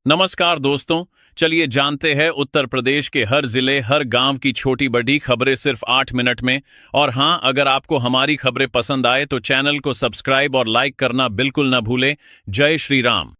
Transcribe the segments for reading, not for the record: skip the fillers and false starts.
नमस्कार दोस्तों। चलिए जानते हैं उत्तर प्रदेश के हर जिले हर गांव की छोटी बड़ी खबरें सिर्फ 8 मिनट में। और हाँ, अगर आपको हमारी खबरें पसंद आए तो चैनल को सब्सक्राइब और लाइक करना बिल्कुल न भूलें। जय श्री राम।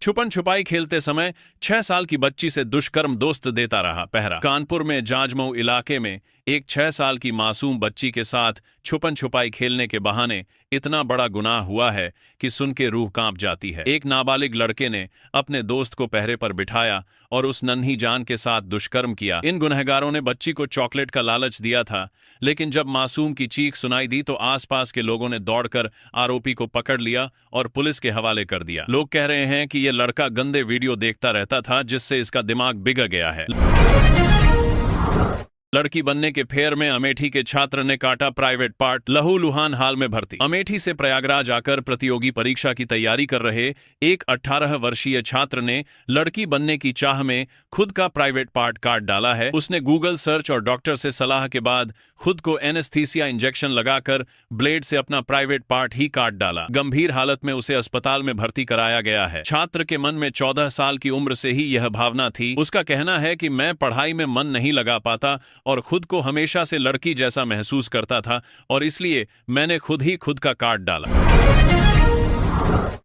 छुपन छुपाई खेलते समय 6 साल की बच्ची से दुष्कर्म, दोस्त देता रहा पहरा। कानपुर में जाजमऊ इलाके में एक 6 साल की मासूम बच्ची के साथ छुपन छुपाई खेलने के बहाने इतना बड़ा गुनाह हुआ है कि सुन के रूह कांप जाती है। एक नाबालिग लड़के ने अपने दोस्त को पहरे पर बिठाया और उस नन्ही जान के साथ दुष्कर्म किया। इन गुनहगारों ने बच्ची को चॉकलेट का लालच दिया था, लेकिन जब मासूम की चीख सुनाई दी तो आसपास के लोगों ने दौड़कर आरोपी को पकड़ लिया और पुलिस के हवाले कर दिया। लोग कह रहे हैं कि यह लड़का गंदे वीडियो देखता रहता था, जिससे इसका दिमाग बिगड़ गया है। लड़की बनने के फेर में अमेठी के छात्र ने काटा प्राइवेट पार्ट, लहूलुहान हाल में भर्ती। अमेठी से प्रयागराज आकर प्रतियोगी परीक्षा की तैयारी कर रहे एक 18 वर्षीय छात्र ने लड़की बनने की चाह में खुद का प्राइवेट पार्ट काट डाला है। उसने गूगल सर्च और डॉक्टर से सलाह के बाद खुद को एनेस्थीसिया इंजेक्शन लगाकर ब्लेड से अपना प्राइवेट पार्ट ही काट डाला। गंभीर हालत में उसे अस्पताल में भर्ती कराया गया है। छात्र के मन में 14 साल की उम्र से ही यह भावना थी। उसका कहना है कि मैं पढ़ाई में मन नहीं लगा पाता और खुद को हमेशा से लड़की जैसा महसूस करता था और इसलिए मैंने खुद ही खुद का काट डाला।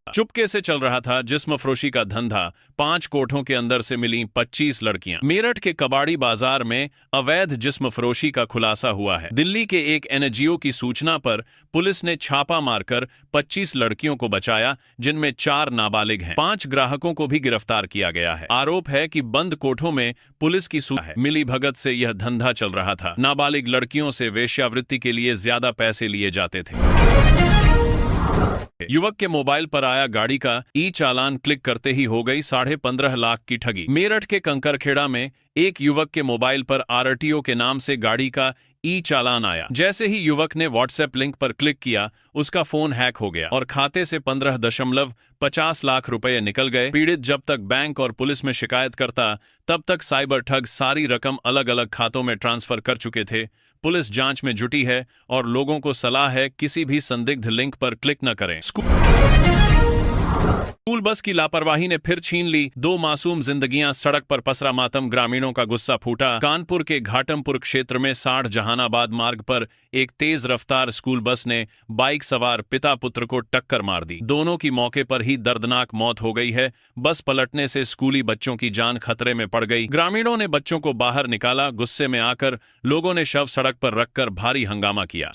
चुपके से चल रहा था जिस्म फरोशी का धंधा। 5 कोठों के अंदर से मिली 25 लड़कियां। मेरठ के कबाड़ी बाजार में अवैध जिस्म फरोशी का खुलासा हुआ है। दिल्ली के एक एनजीओ की सूचना पर पुलिस ने छापा मारकर 25 लड़कियों को बचाया, जिनमें 4 नाबालिग हैं। 5 ग्राहकों को भी गिरफ्तार किया गया है। आरोप है कि बंद कोठों में पुलिस की मिली भगत से यह धंधा चल रहा था। नाबालिग लड़कियों से वेश्यावृत्ति के लिए ज्यादा पैसे लिए जाते थे। युवक के मोबाइल पर आया गाड़ी का ई चालान क्लिक करते ही हो गई 15.5 लाख की ठगी। मेरठ के कंकरखेड़ा में एक युवक के मोबाइल पर आरटीओ के नाम से गाड़ी का ई चालान आया। जैसे ही युवक ने व्हाट्सएप लिंक पर क्लिक किया, उसका फोन हैक हो गया और खाते से 15.50 लाख रुपए निकल गए। पीड़ित जब तक बैंक और पुलिस में शिकायत करता, तब तक साइबर ठग सारी रकम अलग अलग खातों में ट्रांसफर कर चुके थे। पुलिस जांच में जुटी है और लोगों को सलाह है किसी भी संदिग्ध लिंक पर क्लिक न करें। स्कूल बस की लापरवाही ने फिर छीन ली 2 मासूम जिंदगियां, सड़क पर पसरा मातम, ग्रामीणों का गुस्सा फूटा। कानपुर के घाटमपुर क्षेत्र में 60 जहानाबाद मार्ग पर एक तेज रफ्तार स्कूल बस ने बाइक सवार पिता पुत्र को टक्कर मार दी। दोनों की मौके पर ही दर्दनाक मौत हो गई है। बस पलटने से स्कूली बच्चों की जान खतरे में पड़ गई। ग्रामीणों ने बच्चों को बाहर निकाला। गुस्से में आकर लोगों ने शव सड़क पर रखकर भारी हंगामा किया।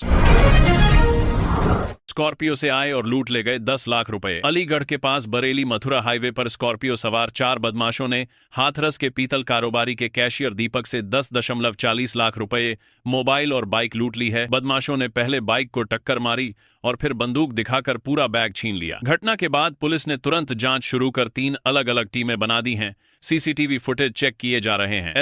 स्कॉर्पियो से आए और लूट ले गए 10 लाख रुपए। अलीगढ़ के पास बरेली मथुरा हाईवे पर स्कॉर्पियो सवार 4 बदमाशों ने हाथरस के पीतल कारोबारी के कैशियर दीपक से 10.40 लाख रुपए, मोबाइल और बाइक लूट ली है। बदमाशों ने पहले बाइक को टक्कर मारी और फिर बंदूक दिखाकर पूरा बैग छीन लिया। घटना के बाद पुलिस ने तुरंत जांच शुरू कर 3 अलग अलग टीमें बना दी हैं। सीसीटीवी फुटेज चेक किए जा रहे हैं।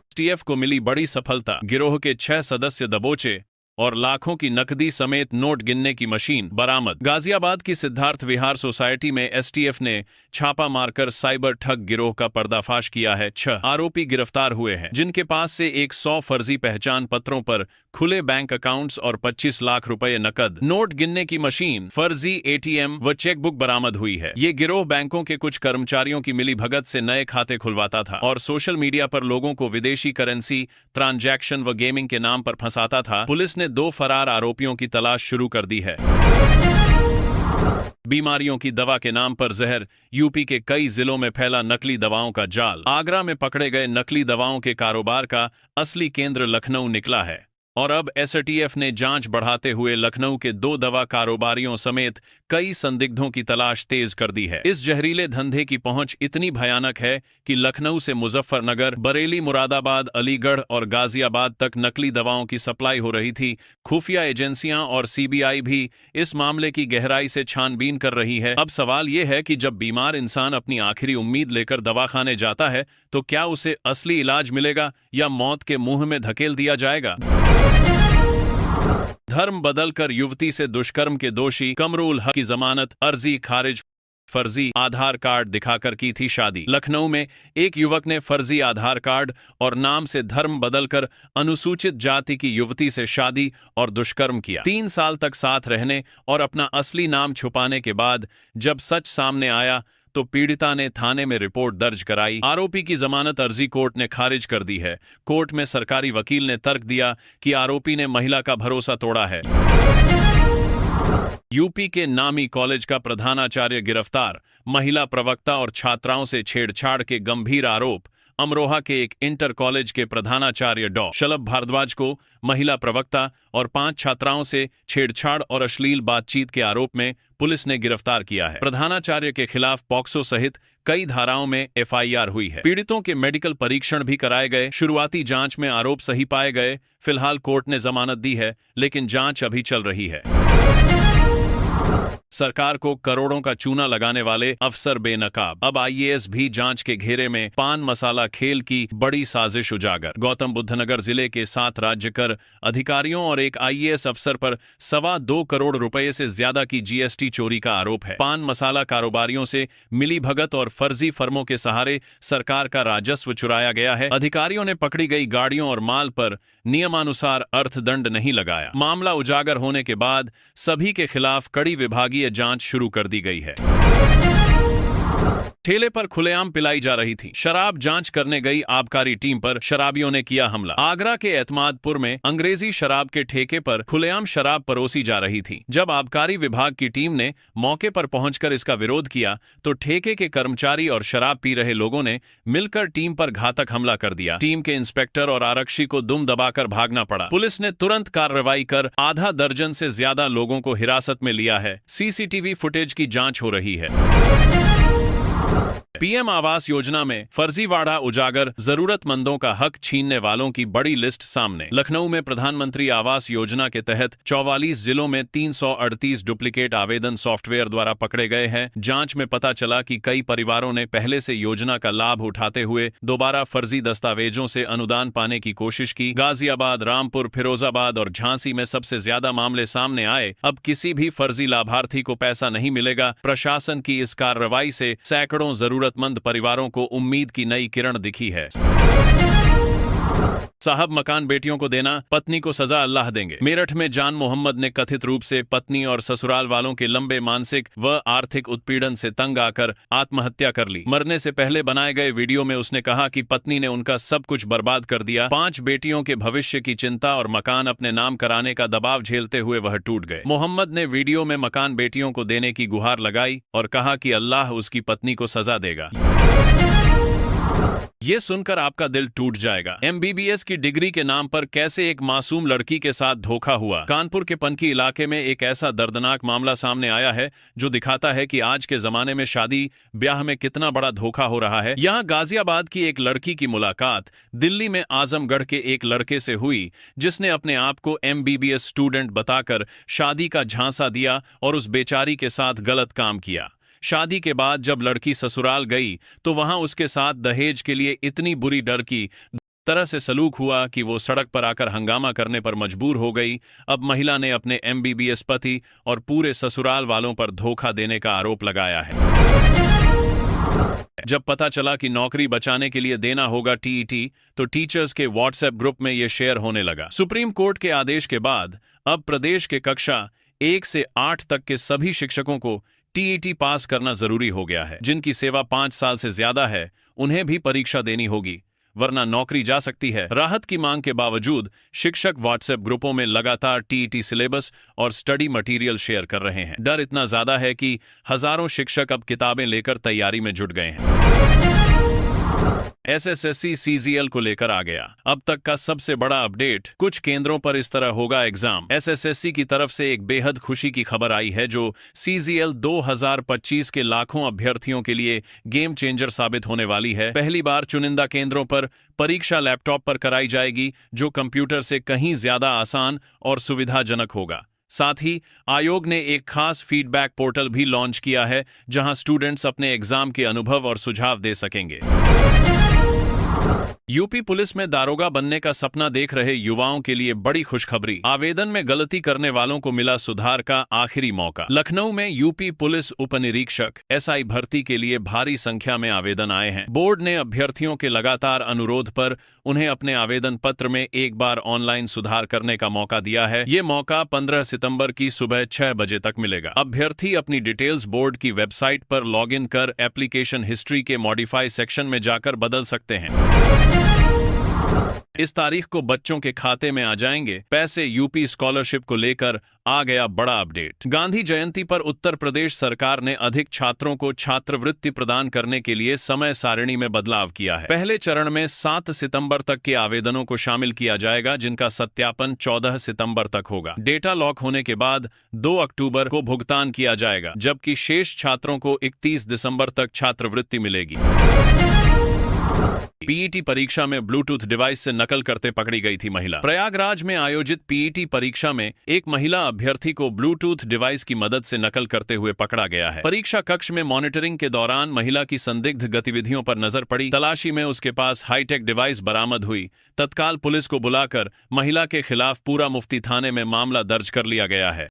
एसटीएफ को मिली बड़ी सफलता। गिरोह के 6 सदस्य दबोचे और लाखों की नकदी समेत नोट गिनने की मशीन बरामद। गाजियाबाद की सिद्धार्थ विहार सोसाइटी में एसटीएफ ने छापा मारकर साइबर ठग गिरोह का पर्दाफाश किया है। 6 आरोपी गिरफ्तार हुए हैं, जिनके पास से 100 फर्जी पहचान पत्रों पर खुले बैंक अकाउंट्स और 25 लाख रुपए नकद, नोट गिनने की मशीन, फर्जी एटीएम व चेकबुक बरामद हुई है। ये गिरोह बैंकों के कुछ कर्मचारियों की मिली भगत से नए खाते खुलवाता था और सोशल मीडिया पर लोगों को विदेशी करेंसी ट्रांजैक्शन व गेमिंग के नाम पर फंसाता था। पुलिस ने 2 फरार आरोपियों की तलाश शुरू कर दी है। बीमारियों की दवा के नाम पर जहर। यूपी के कई जिलों में फैला नकली दवाओं का जाल। आगरा में पकड़े गए नकली दवाओं के कारोबार का असली केंद्र लखनऊ निकला है और अब एसटीएफ ने जांच बढ़ाते हुए लखनऊ के 2 दवा कारोबारियों समेत कई संदिग्धों की तलाश तेज कर दी है। इस जहरीले धंधे की पहुंच इतनी भयानक है कि लखनऊ से मुजफ्फरनगर, बरेली, मुरादाबाद, अलीगढ़ और गाजियाबाद तक नकली दवाओं की सप्लाई हो रही थी। खुफिया एजेंसियां और सीबीआई भी इस मामले की गहराई से छानबीन कर रही है। अब सवाल यह है कि जब बीमार इंसान अपनी आखिरी उम्मीद लेकर दवाखाने जाता है तो क्या उसे असली इलाज मिलेगा या मौत के मुंह में धकेल दिया जाएगा? धर्म बदलकर युवती से दुष्कर्म के दोषी कमरुल हक की जमानत अर्जी खारिज। फर्जी आधार कार्ड दिखाकर की थी शादी। लखनऊ में एक युवक ने फर्जी आधार कार्ड और नाम से धर्म बदलकर अनुसूचित जाति की युवती से शादी और दुष्कर्म किया। 3 साल तक साथ रहने और अपना असली नाम छुपाने के बाद जब सच सामने आया तो पीड़िता ने थाने में रिपोर्ट दर्ज कराई। आरोपी की जमानत अर्जी कोर्ट ने खारिज कर दी है। कोर्ट में सरकारी वकील ने तर्क दिया कि आरोपी ने महिला का भरोसा तोड़ा है। यूपी के नामी कॉलेज का प्रधानाचार्य गिरफ्तार। महिला प्रवक्ता और छात्राओं से छेड़छाड़ के गंभीर आरोप। अमरोहा के एक इंटर कॉलेज के प्रधानाचार्य डॉ. शलभ भारद्वाज को महिला प्रवक्ता और 5 छात्राओं से छेड़छाड़ और अश्लील बातचीत के आरोप में पुलिस ने गिरफ्तार किया है। प्रधानाचार्य के खिलाफ पॉक्सो सहित कई धाराओं में एफआईआर हुई है। पीड़ितों के मेडिकल परीक्षण भी कराए गए। शुरुआती जांच में आरोप सही पाए गए। फिलहाल कोर्ट ने जमानत दी है, लेकिन जांच अभी चल रही है। सरकार को करोड़ों का चूना लगाने वाले अफसर बेनकाब। अब आईएएस भी जांच के घेरे में। पान मसाला खेल की बड़ी साजिश उजागर। गौतम बुद्ध नगर जिले के 7 राज्य कर अधिकारियों और एक आईएएस अफसर पर 2.25 करोड़ रुपए से ज्यादा की जीएसटी चोरी का आरोप है। पान मसाला कारोबारियों से मिली भगत और फर्जी फर्मों के सहारे सरकार का राजस्व चुराया गया है। अधिकारियों ने पकड़ी गई गाड़ियों और माल पर नियमानुसार अर्थदंड नहीं लगाया। मामला उजागर होने के बाद सभी के खिलाफ कड़ी विभागीय जांच शुरू कर दी गई है। ठेले पर खुलेआम पिलाई जा रही थी शराब। जांच करने गई आबकारी टीम पर शराबियों ने किया हमला। आगरा के एतमादपुर में अंग्रेजी शराब के ठेके पर खुलेआम शराब परोसी जा रही थी। जब आबकारी विभाग की टीम ने मौके पर पहुंचकर इसका विरोध किया तो ठेके के कर्मचारी और शराब पी रहे लोगों ने मिलकर टीम पर घातक हमला कर दिया। टीम के इंस्पेक्टर और आरक्षी को दुम दबाकर भागना पड़ा। पुलिस ने तुरंत कार्रवाई कर आधा दर्जन से ज्यादा लोगों को हिरासत में लिया है। सीसीटीवी फुटेज की जांच हो रही है। पीएम आवास योजना में फर्जीवाड़ा उजागर। जरूरतमंदों का हक छीनने वालों की बड़ी लिस्ट सामने। लखनऊ में प्रधानमंत्री आवास योजना के तहत 44 जिलों में 338 डुप्लीकेट आवेदन सॉफ्टवेयर द्वारा पकड़े गए हैं। जांच में पता चला कि कई परिवारों ने पहले से योजना का लाभ उठाते हुए दोबारा फर्जी दस्तावेजों से अनुदान पाने की कोशिश की। गाजियाबाद, रामपुर, फिरोजाबाद और झांसी में सबसे ज्यादा मामले सामने आए। अब किसी भी फर्जी लाभार्थी को पैसा नहीं मिलेगा। प्रशासन की इस कार्रवाई से सैकड़ों जरूरतमंद परिवारों को उम्मीद की नई किरण दिखी है। साहब मकान बेटियों को देना, पत्नी को सजा अल्लाह देंगे। मेरठ में जान मोहम्मद ने कथित रूप से पत्नी और ससुराल वालों के लंबे मानसिक व आर्थिक उत्पीड़न से तंग आकर आत्महत्या कर ली। मरने से पहले बनाए गए वीडियो में उसने कहा कि पत्नी ने उनका सब कुछ बर्बाद कर दिया। 5 बेटियों के भविष्य की चिंता और मकान अपने नाम कराने का दबाव झेलते हुए वह टूट गए। मोहम्मद ने वीडियो में मकान बेटियों को देने की गुहार लगाई और कहा कि अल्लाह उसकी पत्नी को सजा देगा। ये सुनकर आपका दिल टूट जाएगा। एमबीबीएस की डिग्री के नाम पर कैसे एक मासूम लड़की के साथ धोखा हुआ। कानपुर के पनकी इलाके में एक ऐसा दर्दनाक मामला सामने आया है जो दिखाता है कि आज के जमाने में शादी ब्याह में कितना बड़ा धोखा हो रहा है। यहाँ गाजियाबाद की एक लड़की की मुलाकात दिल्ली में आजमगढ़ के एक लड़के से हुई, जिसने अपने आप को एमबीबीएस स्टूडेंट बताकर शादी का झांसा दिया और उस बेचारी के साथ गलत काम किया। शादी के बाद जब लड़की ससुराल गई तो वहां उसके साथ दहेज के लिए इतनी बुरी डर की तरह से सलूक हुआ कि वो सड़क पर आकर हंगामा करने पर मजबूर हो गई। अब महिला ने अपने एमबीबीएस पति और पूरे ससुराल वालों पर धोखा देने का आरोप लगाया है। जब पता चला कि नौकरी बचाने के लिए देना होगा टीईटी, तो टीचर्स के व्हाट्सएप ग्रुप में ये शेयर होने लगा। सुप्रीम कोर्ट के आदेश के बाद अब प्रदेश के कक्षा 1 से 8 तक के सभी शिक्षकों को टीईटी पास करना जरूरी हो गया है। जिनकी सेवा 5 साल से ज्यादा है उन्हें भी परीक्षा देनी होगी, वरना नौकरी जा सकती है। राहत की मांग के बावजूद शिक्षक व्हाट्सएप ग्रुपों में लगातार टीईटी सिलेबस और स्टडी मटेरियल शेयर कर रहे हैं। डर इतना ज्यादा है कि हजारों शिक्षक अब किताबें लेकर तैयारी में जुट गए हैं। एसएससी सीजीएल को लेकर आ गया अब तक का सबसे बड़ा अपडेट। कुछ केंद्रों पर इस तरह होगा एग्जाम। एसएससी की तरफ से एक बेहद खुशी की खबर आई है जो सीजीएल 2025 के लाखों अभ्यर्थियों के लिए गेम चेंजर साबित होने वाली है। पहली बार चुनिंदा केंद्रों पर परीक्षा लैपटॉप पर कराई जाएगी, जो कंप्यूटर से कहीं ज्यादा आसान और सुविधाजनक होगा। साथ ही आयोग ने एक खास फीडबैक पोर्टल भी लॉन्च किया है, जहां स्टूडेंट्स अपने एग्जाम के अनुभव और सुझाव दे सकेंगे। यूपी पुलिस में दारोगा बनने का सपना देख रहे युवाओं के लिए बड़ी खुशखबरी। आवेदन में गलती करने वालों को मिला सुधार का आखिरी मौका। लखनऊ में यूपी पुलिस उपनिरीक्षक एसआई भर्ती के लिए भारी संख्या में आवेदन आए हैं। बोर्ड ने अभ्यर्थियों के लगातार अनुरोध पर उन्हें अपने आवेदन पत्र में एक बार ऑनलाइन सुधार करने का मौका दिया है। ये मौका 15 सितंबर की सुबह 6 बजे तक मिलेगा। अभ्यर्थी अपनी डिटेल्स बोर्ड की वेबसाइट पर लॉगिन कर एप्लीकेशन हिस्ट्री के मॉडिफाई सेक्शन में जाकर बदल सकते हैं। इस तारीख को बच्चों के खाते में आ जाएंगे पैसे। यूपी स्कॉलरशिप को लेकर आ गया बड़ा अपडेट। गांधी जयंती पर उत्तर प्रदेश सरकार ने अधिक छात्रों को छात्रवृत्ति प्रदान करने के लिए समय सारिणी में बदलाव किया है। पहले चरण में 7 सितंबर तक के आवेदनों को शामिल किया जाएगा, जिनका सत्यापन 14 सितंबर तक होगा। डेटा लॉक होने के बाद 2 अक्टूबर को भुगतान किया जाएगा, जबकि शेष छात्रों को 31 दिसंबर तक छात्रवृत्ति मिलेगी। पीईटी परीक्षा में ब्लूटूथ डिवाइस से नकल करते पकड़ी गई थी महिला। प्रयागराज में आयोजित पीईटी परीक्षा में एक महिला अभ्यर्थी को ब्लूटूथ डिवाइस की मदद से नकल करते हुए पकड़ा गया है। परीक्षा कक्ष में मॉनिटरिंग के दौरान महिला की संदिग्ध गतिविधियों पर नजर पड़ी। तलाशी में उसके पास हाईटेक डिवाइस बरामद हुई। तत्काल पुलिस को बुलाकर महिला के खिलाफ पूरा मुफ्ती थाने में मामला दर्ज कर लिया गया है।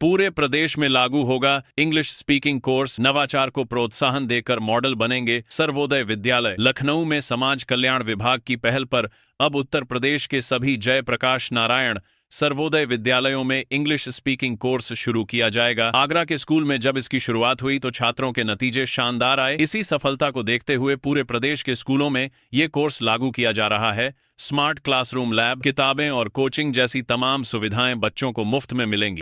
पूरे प्रदेश में लागू होगा इंग्लिश स्पीकिंग कोर्स। नवाचार को प्रोत्साहन देकर मॉडल बनेंगे सर्वोदय विद्यालय। लखनऊ में समाज कल्याण विभाग की पहल पर अब उत्तर प्रदेश के सभी जयप्रकाश नारायण सर्वोदय विद्यालयों में इंग्लिश स्पीकिंग कोर्स शुरू किया जाएगा। आगरा के स्कूल में जब इसकी शुरुआत हुई तो छात्रों के नतीजे शानदार आए। इसी सफलता को देखते हुए पूरे प्रदेश के स्कूलों में ये कोर्स लागू किया जा रहा है। स्मार्ट क्लासरूम, लैब, किताबें और कोचिंग जैसी तमाम सुविधाएं बच्चों को मुफ्त में मिलेंगी।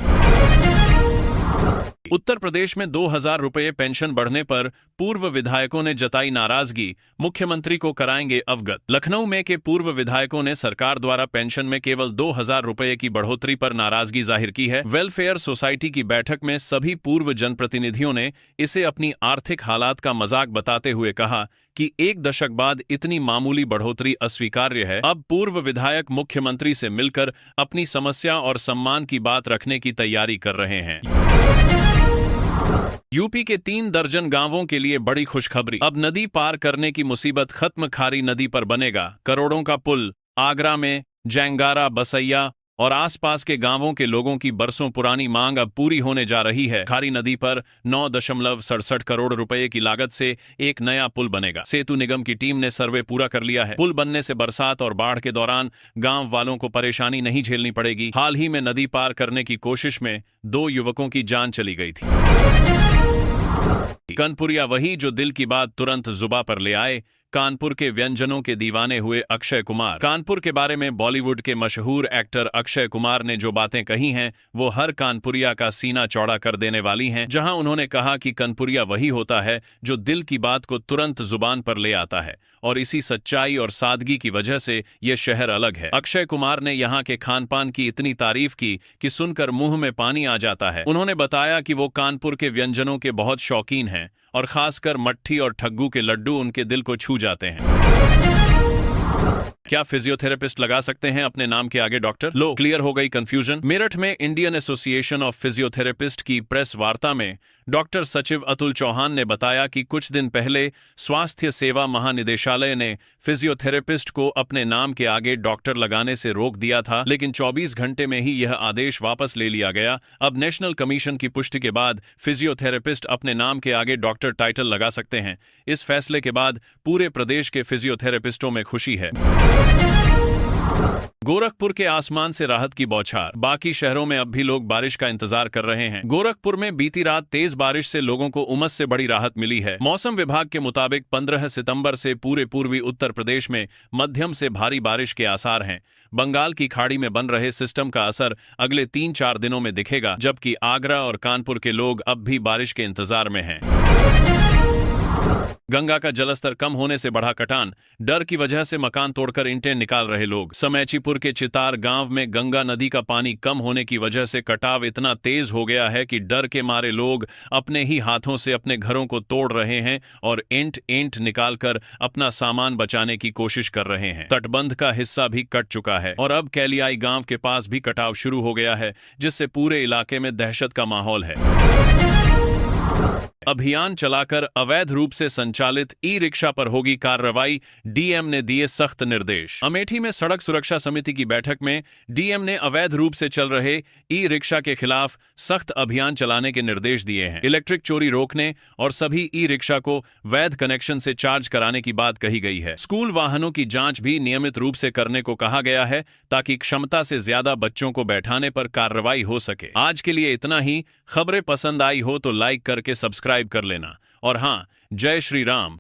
उत्तर प्रदेश में 2000 रुपये पेंशन बढ़ने पर पूर्व विधायकों ने जताई नाराजगी। मुख्यमंत्री को कराएंगे अवगत। लखनऊ में के पूर्व विधायकों ने सरकार द्वारा पेंशन में केवल 2000 रुपये की बढ़ोतरी पर नाराजगी जाहिर की है। वेलफेयर सोसाइटी की बैठक में सभी पूर्व जनप्रतिनिधियों ने इसे अपनी आर्थिक हालात का मजाक बताते हुए कहा कि 1 दशक बाद इतनी मामूली बढ़ोतरी अस्वीकार्य है। अब पूर्व विधायक मुख्यमंत्री से मिलकर अपनी समस्या और सम्मान की बात रखने की तैयारी कर रहे हैं। यूपी के 3 दर्जन गांवों के लिए बड़ी खुशखबरी। अब नदी पार करने की मुसीबत खत्म। खारी नदी पर बनेगा करोड़ों का पुल। आगरा में जैंगारा, बसैया और आसपास के गांवों के लोगों की बरसों पुरानी मांग अब पूरी होने जा रही है। खारी नदी पर 9.67 करोड़ रुपए की लागत से एक नया पुल बनेगा। सेतु निगम की टीम ने सर्वे पूरा कर लिया है। पुल बनने से बरसात और बाढ़ के दौरान गांव वालों को परेशानी नहीं झेलनी पड़ेगी। हाल ही में नदी पार करने की कोशिश में 2 युवकों की जान चली गई थी। कानपुरिया वही जो दिल की बात तुरंत जुबा पर ले आए। कानपुर के व्यंजनों के दीवाने हुए अक्षय कुमार। कानपुर के बारे में बॉलीवुड के मशहूर एक्टर अक्षय कुमार ने जो बातें कही हैं वो हर कानपुरिया का सीना चौड़ा कर देने वाली हैं। जहां उन्होंने कहा कि कानपुरिया वही होता है जो दिल की बात को तुरंत जुबान पर ले आता है और इसी सच्चाई और सादगी की वजह से ये शहर अलग है। अक्षय कुमार ने यहाँ के खान पान की इतनी तारीफ की कि सुनकर मुंह में पानी आ जाता है। उन्होंने बताया कि वो कानपुर के व्यंजनों के बहुत शौकीन हैं और खासकर मट्ठी और ठग्गू के लड्डू उनके दिल को छू जाते हैं। क्या फिजियोथेरेपिस्ट लगा सकते हैं अपने नाम के आगे डॉक्टर? लो, क्लियर हो गई कंफ्यूजन। मेरठ में इंडियन एसोसिएशन ऑफ फिजियोथेरेपिस्ट की प्रेस वार्ता में डॉक्टर सचिव अतुल चौहान ने बताया कि कुछ दिन पहले स्वास्थ्य सेवा महानिदेशालय ने फिजियोथेरेपिस्ट को अपने नाम के आगे डॉक्टर लगाने से रोक दिया था, लेकिन 24 घंटे में ही यह आदेश वापस ले लिया गया। अब नेशनल कमीशन की पुष्टि के बाद फिजियोथेरेपिस्ट अपने नाम के आगे डॉक्टर टाइटल लगा सकते हैं। इस फैसले के बाद पूरे प्रदेश के फिजियोथेरेपिस्टों में खुशी है। गोरखपुर के आसमान से राहत की बौछार। बाकी शहरों में अब भी लोग बारिश का इंतजार कर रहे हैं। गोरखपुर में बीती रात तेज बारिश से लोगों को उमस से बड़ी राहत मिली है। मौसम विभाग के मुताबिक 15 सितंबर से पूरे पूर्वी उत्तर प्रदेश में मध्यम से भारी बारिश के आसार हैं। बंगाल की खाड़ी में बन रहे सिस्टम का असर अगले 3-4 दिनों में दिखेगा, जबकि आगरा और कानपुर के लोग अब भी बारिश के इंतजार में हैं। गंगा का जलस्तर कम होने से बढ़ा कटान। डर की वजह से मकान तोड़कर ईंटें निकाल रहे लोग। समैचीपुर के चितार गांव में गंगा नदी का पानी कम होने की वजह से कटाव इतना तेज हो गया है कि डर के मारे लोग अपने ही हाथों से अपने घरों को तोड़ रहे हैं और ईंट निकालकर अपना सामान बचाने की कोशिश कर रहे हैं। तटबंध का हिस्सा भी कट चुका है और अब कैलियाई गांव के पास भी कटाव शुरू हो गया है, जिससे पूरे इलाके में दहशत का माहौल है। अभियान चलाकर अवैध रूप से संचालित ई रिक्शा पर होगी कार्रवाई, डीएम ने दिए सख्त निर्देश। अमेठी में सड़क सुरक्षा समिति की बैठक में डीएम ने अवैध रूप से चल रहे ई रिक्शा के खिलाफ सख्त अभियान चलाने के निर्देश दिए हैं। इलेक्ट्रिक चोरी रोकने और सभी ई रिक्शा को वैध कनेक्शन से चार्ज कराने की बात कही गई है। स्कूल वाहनों की जांच भी नियमित रूप से करने को कहा गया है ताकि क्षमता से ज्यादा बच्चों को बैठाने पर कार्रवाई हो सके। आज के लिए इतना ही। खबरें पसंद आई हो तो लाइक करके सब्सक्राइब कर लेना और हाँ, जय श्री राम।